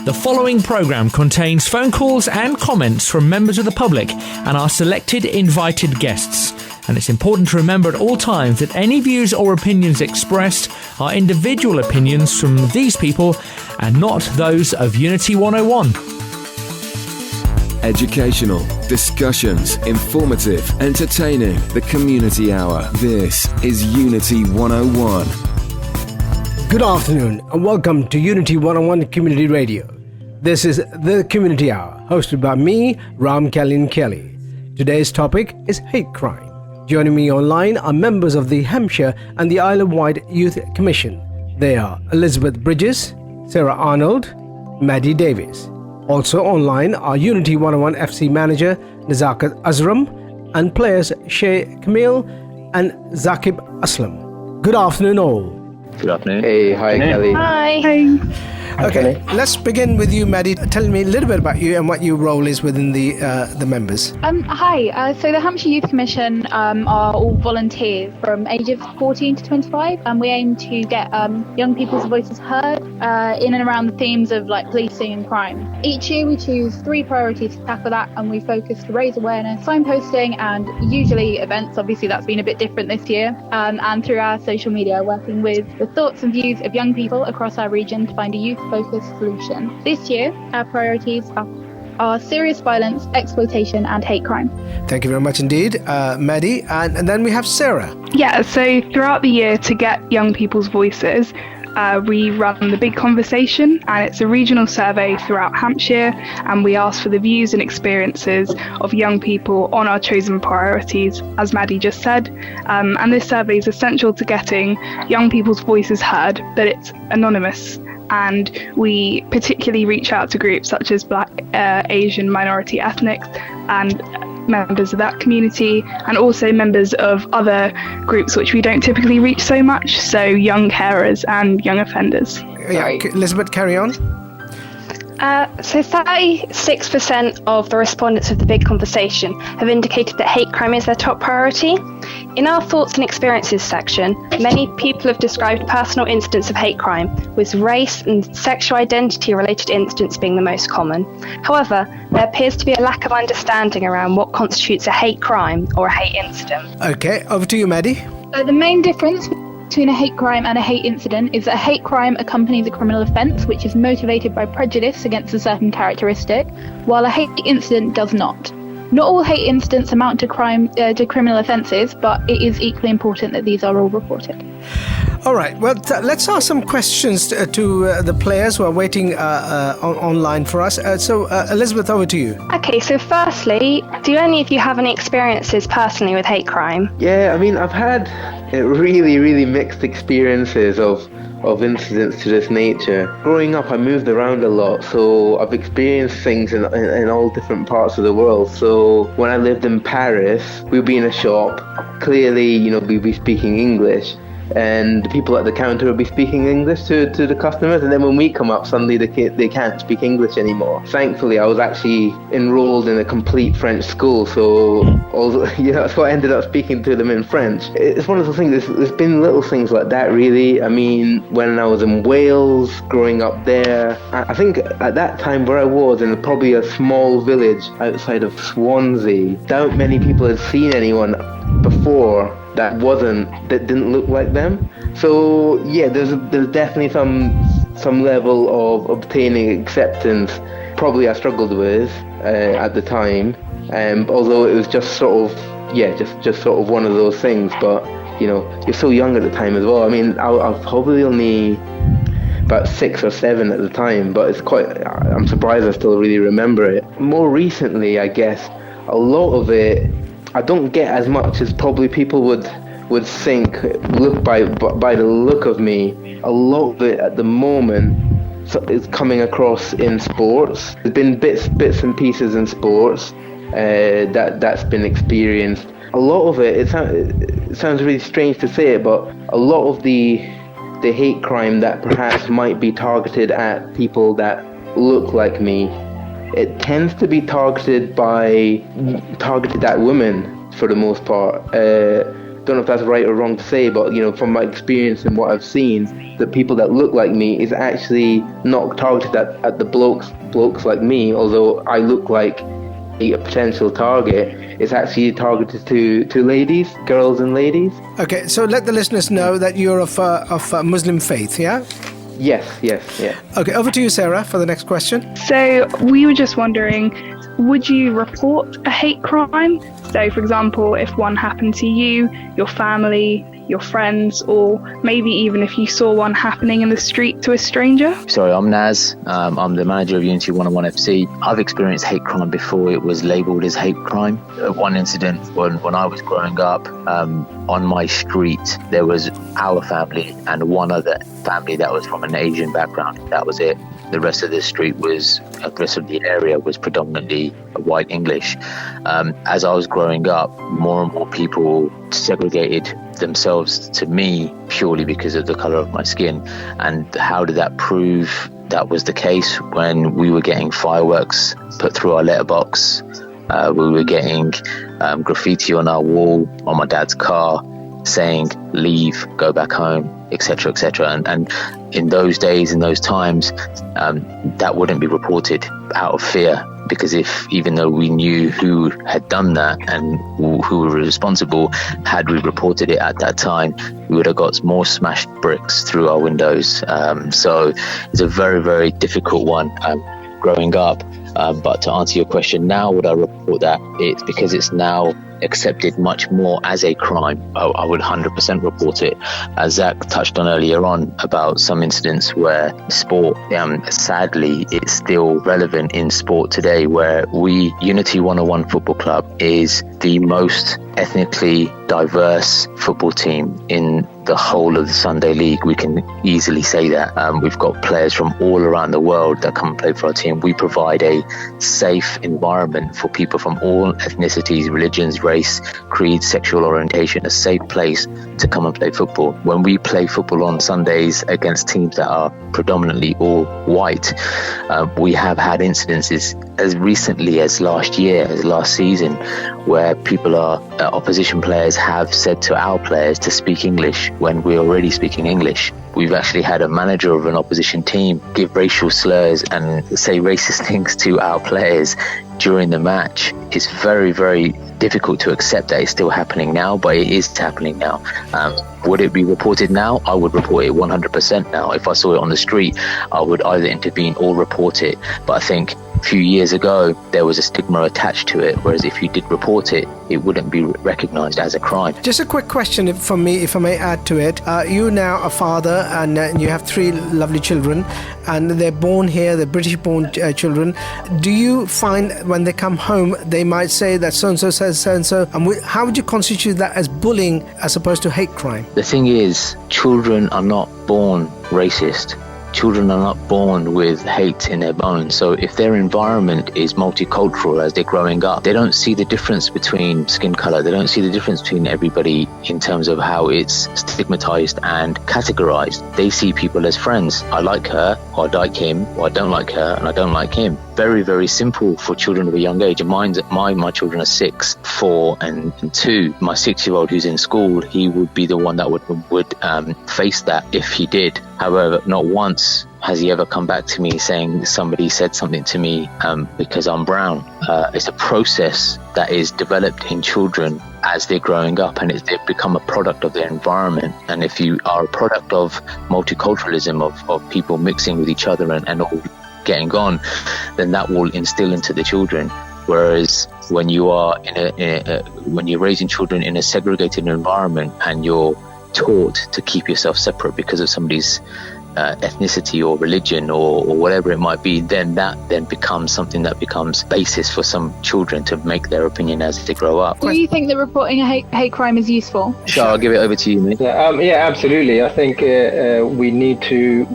The following programme contains phone calls and comments from members of the public and our selected invited guests. And it's important to remember at all times that any views or opinions expressed are individual opinions from these people and not those of Unity 101. Educational, discussions, informative, entertaining, the Community Hour. This is Unity 101. Good afternoon and welcome to Unity 101 Community Radio. This is the Community Hour, hosted by me, Kalyan Kelly. Today's topic is hate crime. Joining me online are members of the Hampshire and the Isle of Wight Youth Commission. They are Elizabeth Bridges, Sarah Arnold, Maddie Davis. Also online are Unity 101 FC manager Nazakat Azram and players Kamal and Saqib Aslam. Good afternoon all. Good afternoon. Hey, hi Kelly. Hi. Okay, let's begin with you, Maddie. Tell me a little bit about you and what your role is within the members. Hi. So the Hampshire Youth Commission are all volunteers from ages 14 to 25, and we aim to get young people's voices heard in and around the themes of like policing and crime. Each year we choose 3 priorities to tackle that, and we focus to raise awareness, signposting, and usually events. Obviously, that's been a bit different this year, and through our social media, working with the thoughts and views of young people across our region to find a youth-focused solution. This year, our priorities are serious violence, exploitation and hate crime. Thank you very much indeed, Maddie. And then we have Sarah. Yeah, so throughout the year, to get young people's voices, we run the Big Conversation, and it's a regional survey throughout Hampshire, and we ask for the views and experiences of young people on our chosen priorities, as Maddie just said. And this survey is essential to getting young people's voices heard, but it's anonymous. And we particularly reach out to groups such as Black, Asian, minority ethnics and members of that community, and also members of other groups which we don't typically reach so much, so young carers and young offenders. Yeah, Elizabeth, carry on. So 36% of the respondents of the Big Conversation have indicated that hate crime is their top priority. In our thoughts and experiences section, many people have described personal incidents of hate crime, with race and sexual identity related incidents being the most common. However, there appears to be a lack of understanding around what constitutes a hate crime or a hate incident. Okay, over to you, Maddie. The main difference between a hate crime and a hate incident is that a hate crime accompanies a criminal offence which is motivated by prejudice against a certain characteristic, while a hate incident does not. Not all hate incidents amount to criminal offences, but it is equally important that these are all reported. All right, well, let's ask some questions to the players who are waiting online for us. So, Elizabeth, over to you. Okay, so firstly, do any of you have any experiences personally with hate crime? Yeah, I mean, I've had really, really mixed experiences of incidents to this nature. Growing up, I moved around a lot, so I've experienced things in all different parts of the world. So when I lived in Paris, we'd be in a shop. Clearly, we'd be speaking English, and the people at the counter would be speaking English to the customers, and then when we come up, suddenly they can't speak English anymore. Thankfully, I was actually enrolled in a complete French school, so so I ended up speaking to them in French. It's one of the things, there's been little things like that really. I mean, when I was in Wales, growing up there, I think at that time where I was in probably a small village outside of Swansea, not many people had seen anyone before that didn't look like them. So yeah, there's definitely some level of obtaining acceptance probably I struggled with at the time, although it was just sort of one of those things. But you're so young at the time as well. I mean, I was probably only about 6 or 7 at the time, but I'm surprised I still really remember it. More recently, I guess a lot of it I don't get as much as probably people would think. Look by the look of me, a lot of it at the moment is coming across in sports. There's been bits and pieces in sports that's been experienced. A lot of it sounds really strange to say it, but a lot of the hate crime that perhaps might be targeted at people that look like me, it tends to be targeted at women for the most part. don't know if that's right or wrong to say, but from my experience and what I've seen, that people that look like me is actually not targeted at the blokes like me, although I look like a potential target. It's actually targeted to ladies, girls and ladies. Okay, so let the listeners know that you're of Muslim faith, yeah? Yes. Okay, over to you, Sarah, for the next question. So we were just wondering, would you report a hate crime? So, for example, if one happened to you, your family, your friends, or maybe even if you saw one happening in the street to a stranger? Sorry, I'm Naz. I'm the manager of Unity 101 FC. I've experienced hate crime before it was labelled as hate crime. One incident when I was growing up, on my street, there was our family and one other family that was from an Asian background. That was it. The rest of the the rest of the area was predominantly white English. As I was growing up, more and more people segregated themselves to me purely because of the colour of my skin. And how did that prove that was the case? When we were getting fireworks put through our letterbox, we were getting graffiti on our wall, on my dad's car, saying, leave, go back home, etc., etc. And in those days, in those times, that wouldn't be reported out of fear, because even though we knew who had done that and who were responsible, had we reported it at that time, we would have got more smashed bricks through our windows. So it's a very, very difficult one growing up. But to answer your question, now would I report that? It's because it's now accepted much more as a crime. I would 100% report it. As Zach touched on earlier on about some incidents where sport, sadly, it's still relevant in sport today, where Unity 101 Football Club is the most ethnically diverse football team in the whole of the Sunday League. We can easily say that. We've got players from all around the world that come and play for our team. We provide a safe environment for people from all ethnicities, religions, race, creed, sexual orientation, a safe place to come and play football. When we play football on Sundays against teams that are predominantly all white, we have had incidences as recently as last season, where opposition players have said to our players to speak English when we're already speaking English. We've actually had a manager of an opposition team give racial slurs and say racist things to our players during the match. It's very, very difficult to accept that it's still happening now, but it is happening now. Would it be reported now? I would report it 100% now. If I saw it on the street, I would either intervene or report it. But I think a few years ago, there was a stigma attached to it, whereas if you did report it, it wouldn't be recognised as a crime. Just a quick question from me, if I may add to it. You're now a father and you have 3 lovely children, and they're born here, they're British-born children. Do you find when they come home, they might say that so-and-so says so-and-so? And how would you constitute that as bullying as opposed to hate crime? The thing is, children are not born racist. Children are not born with hate in their bones. So if their environment is multicultural as they're growing up, they don't see the difference between skin color. They don't see the difference between everybody in terms of how it's stigmatized and categorized. They see people as friends. I like her, or I like him, or I don't like her, and I don't like him. Very, very simple for children of a young age. And my children are 6, 4, and 2. My 6-year-old who's in school, he would be the one that would face that if he did. However, not once has he ever come back to me saying somebody said something to me because I'm brown. It's a process that is developed in children as they're growing up, and they've become a product of their environment. And if you are a product of multiculturalism, of people mixing with each other and all getting on, then that will instill into the children. Whereas when you are when you're raising children in a segregated environment and you're taught to keep yourself separate because of somebody's ethnicity or religion or whatever it might be, then that becomes something that becomes basis for some children to make their opinion as they grow up. Do you think that reporting a hate crime is useful? Sure, I'll give it over to you, mate. Yeah, absolutely. I think we need to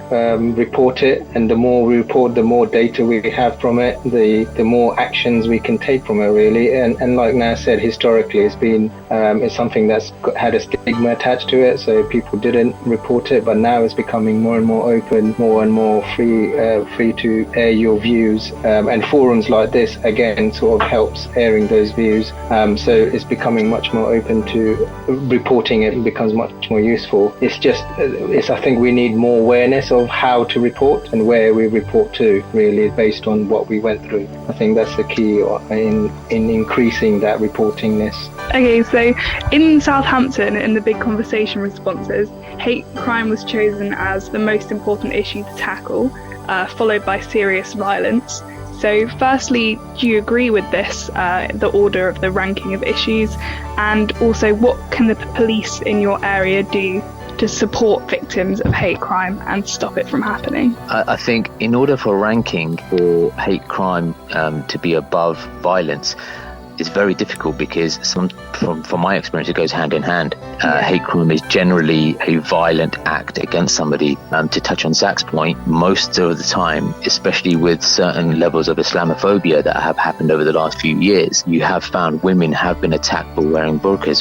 report it, and the more we report, the more data we have from it, the more actions we can take from it, really. And like Naz said, historically it's something that's had a stigma attached to it, so people didn't report it, but now it's becoming more and and more open, more and more free to air your views. And forums like this, again, sort of helps airing those views. So it's becoming much more open to reporting. It becomes much more useful. I think we need more awareness of how to report and where we report to, really, based on what we went through. I think that's the key in increasing that reportingness. Okay, so in Southampton, in the big conversation responses, hate crime was chosen as the most important issue to tackle, followed by serious violence. So firstly, do you agree with this, the order of the ranking of issues? And also, what can the police in your area do to support victims of hate crime and stop it from happening? I think in order for ranking for hate crime to be above violence, it's very difficult because from my experience, it goes hand in hand. Hate crime is generally a violent act against somebody. To touch on Zach's point, most of the time, especially with certain levels of Islamophobia that have happened over the last few years, you have found women have been attacked for wearing burqas,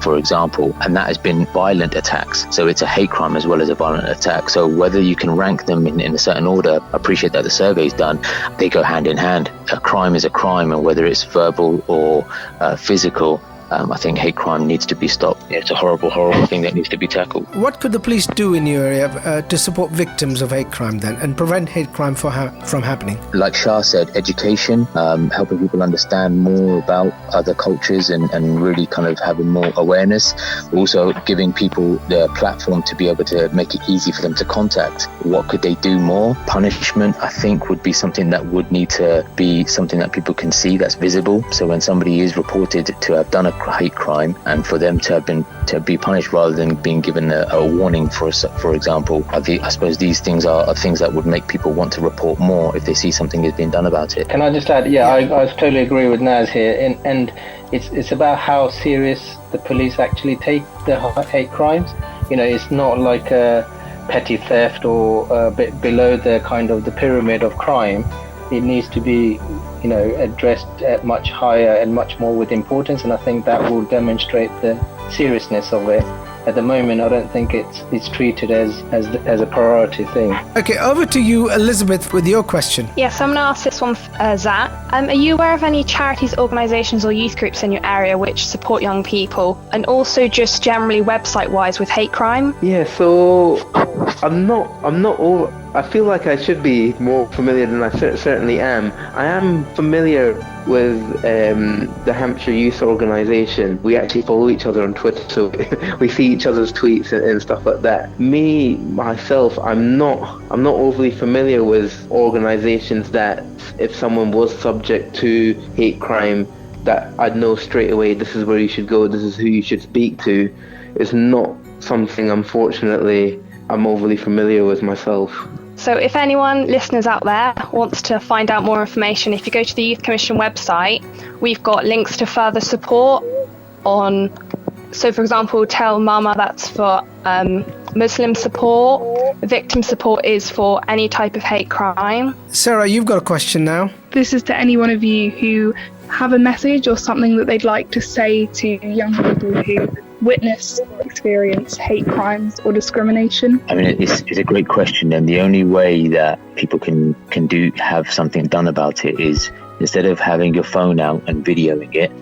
for example, and that has been violent attacks. So it's a hate crime as well as a violent attack. So whether you can rank them in a certain order, I appreciate that the survey's done, they go hand in hand. A crime is a crime, and whether it's verbal or physical, I think hate crime needs to be stopped. It's a horrible, horrible thing that needs to be tackled. What could the police do in your area to support victims of hate crime then and prevent hate crime from happening? Like Shah said, education, helping people understand more about other cultures and really kind of having more awareness. Also giving people the platform to be able to make it easy for them to contact. What could they do more? Punishment, I think, would be something that would need to be something that people can see, that's visible. So when somebody is reported to have done a hate crime, and for them to be punished rather than being given a warning, for example, I suppose these things are things that would make people want to report more if they see something is being done about it. Can I just add? I totally agree with Naz here, and it's about how serious the police actually take the hate crimes. It's not like a petty theft or a bit below the kind of the pyramid of crime. It needs to be addressed at much higher and much more with importance, and I think that will demonstrate the seriousness of it. At the moment, I don't think it's treated as a priority thing. Okay, over to you, Elizabeth, with your question. Yes, I'm going to ask this one, Zach. Are you aware of any charities, organisations or youth groups in your area which support young people, and also just generally website-wise with hate crime? Yeah, so I'm not all. I feel like I should be more familiar than I certainly am. I am familiar with the Hampshire Youth Organisation. We actually follow each other on Twitter, so we see each other's tweets and stuff like that. Myself, I'm not overly familiar with organisations that, if someone was subject to hate crime, that I'd know straight away, this is where you should go, this is who you should speak to. It's not something, unfortunately, I'm overly familiar with myself. So if anyone, listeners out there, wants to find out more information, if you go to the Youth Commission website, we've got links to further support on, so for example, Tell Mama, that's for Muslim support. Victim support is for any type of hate crime. Sarah, you've got a question now. This is to any one of you who have a message or something that they'd like to say to young people who witness or experience hate crimes or discrimination. I mean, it's a great question, and the only way that people can have something done about it is, instead of having your phone out and videoing it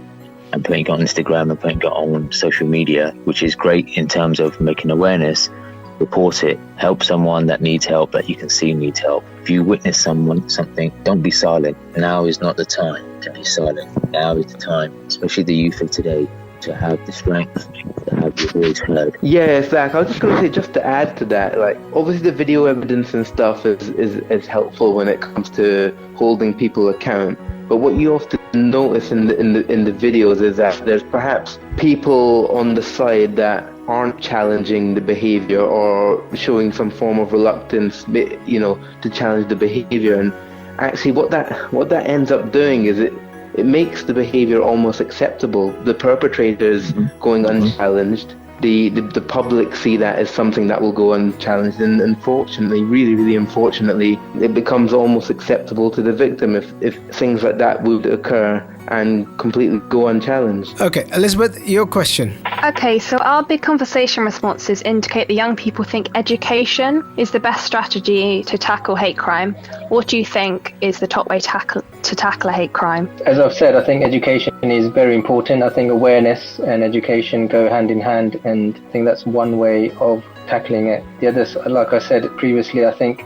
and putting it on Instagram and putting it on social media, which is great in terms of making awareness, report it. Help someone that needs help, that you can see needs help. If you witness something, don't be silent. Now is not the time to be silent. Now is the time, especially the youth of today, to have the strength to have your voice heard. Yeah, Zach, I was just going to say, just to add to that, like, obviously the video evidence and stuff is helpful when it comes to holding people account. But what you often notice in the videos is that there's perhaps people on the side that aren't challenging the behavior or showing some form of reluctance, to challenge the behavior. And actually, what that ends up doing is it makes the behavior almost acceptable. The perpetrators going unchallenged. The public see that as something that will go unchallenged, and unfortunately, really, really unfortunately, it becomes almost acceptable to the victim if things like that would occur. and completely go unchallenged. Okay, Elizabeth, your question. Okay, so our big conversation responses indicate that young people think education is the best strategy to tackle hate crime. What do you think is the top way to tackle a hate crime? As I've said, I think education is very important. I think awareness and education go hand in hand, and I think that's one way of tackling it. The others, like I said previously, I think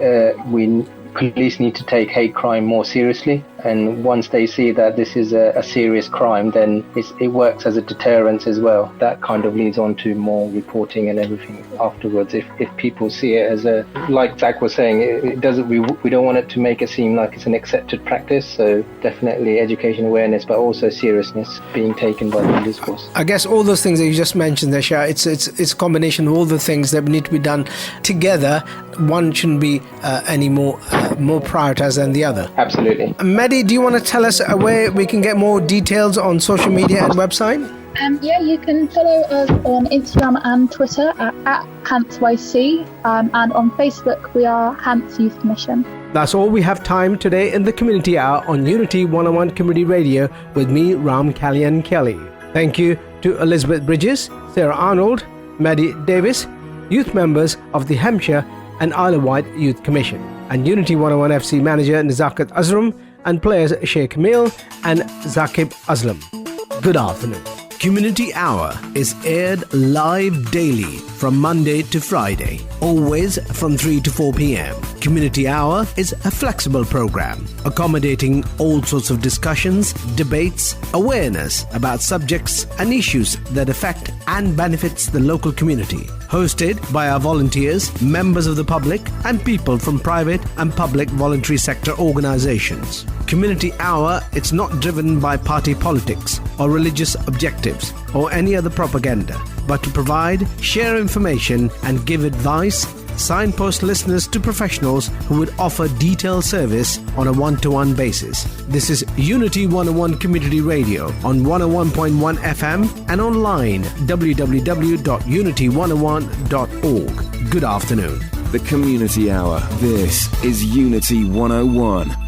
police need to take hate crime more seriously, and once they see that this is a serious crime, then it works as a deterrent as well. That kind of leads on to more reporting and everything afterwards. If people see it as like Zach was saying, it doesn't. We don't want it to make it seem like it's an accepted practice. So definitely education, awareness, but also seriousness being taken by the discourse. I guess all those things that you just mentioned there, Shah, it's a combination of all the things that need to be done together. One shouldn't be any more prioritized than the other. Absolutely. Maddie, do you want to tell us where we can get more details on social media and website? Yeah, you can follow us on Instagram and Twitter at HantsYC, and on Facebook we are Hants Youth Commission. That's all we have time today in the Community Hour on Unity 101 Community Radio with me, Ram Kalyan Kelly. Thank you to Elizabeth Bridges, Sarah Arnold, Maddie Davis, youth members of the Hampshire and Isle of Wight Youth Commission, and Unity 101 FC manager Nazakat Azram and players Sheikh Kamal and Saqib Aslam. Good afternoon. Community Hour is aired live daily from Monday to Friday, always from 3 to 4 p.m. Community Hour is a flexible program, accommodating all sorts of discussions, debates, awareness about subjects and issues that affect and benefits the local community. Hosted by our volunteers, members of the public, and people from private and public voluntary sector organizations. Community Hour is not driven by party politics or religious objectives or any other propaganda, but to provide, share information and give advice, signpost listeners to professionals who would offer detailed service on a one-to-one basis. This is Unity 101 Community Radio on 101.1 FM and online www.unity101.org. Good afternoon. The Community Hour. This is Unity 101.